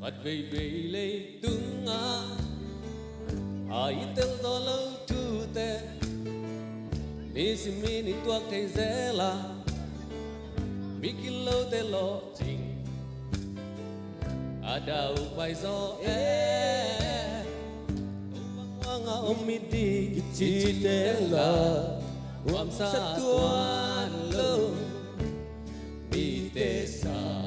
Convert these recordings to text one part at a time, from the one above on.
Phật về về lê tung ai tel do lâu tu te ni si mi ni tuak thei zela mi kilo te lo ching ada upai zo wanga omidi chitela uam sa tuan lo mi te sa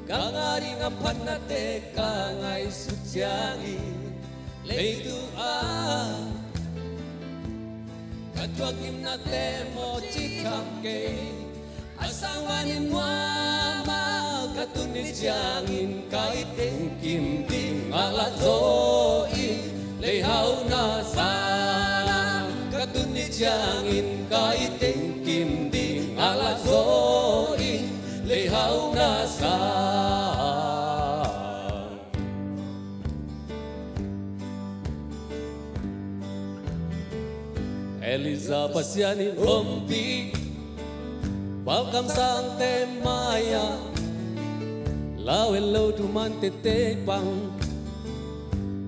kangaring apan na te kangay sutyagi leitu katwagim na te mo chikam kay asawanin wama katunit jangin kahit kim ding aladoi lehaw na sana katunit jangin kahit kim ding aladoi lehaw na sana Eliza pasiani rompi balkam sang te maya lawelo tu man te te pang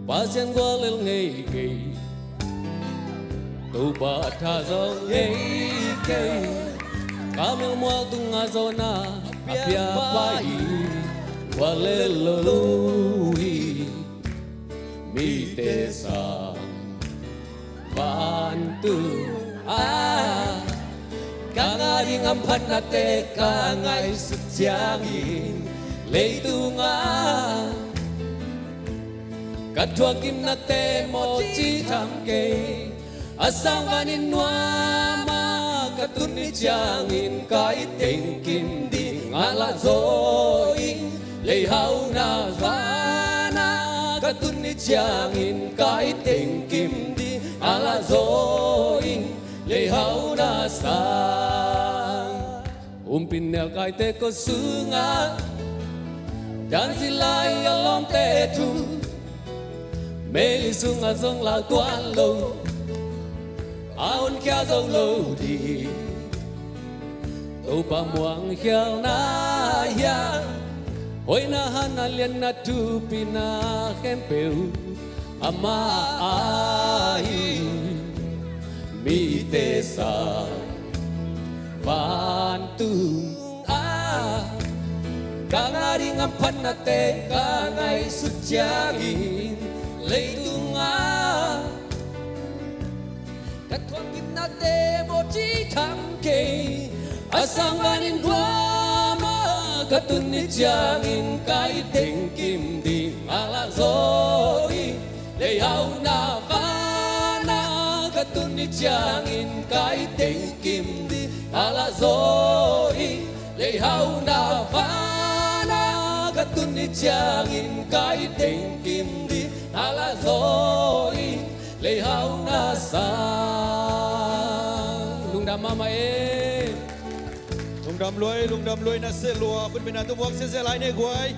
pasian gwalel ngei kei tu ba tha zong ngei kei kamel mual tu ngazona apia pai gwalelo lui mi te sa bantu kangaring ampan na te kangay sutyangin leitunga katwagim na te mo chitam kay asawanin wama katunit jangin kahit kim ding alazoi lehaw na sana katunit jangin kahit kim ding alazoi lehaw na sa umpinel kay te ko sunga dan silay alom te tu meli sunga zong la tuan lo aon kya zong lo di tu pa muang hial na ya hoy na hanalian na tu pina hempeu ama ai mi te sa bantu kangaring ampan na te kangay sutyagin leitunga katwagim na te mo chitam kay asanganin guama katunit jangin kahit kim ding alazoi lehaw na katunit jangin kahit kim di alazoi lehaw na pana katunit jangin kahit kim di alazoi lehaw na sa lungdam mama lungdam loi na se lua kun bina tu buak se se lai ne guai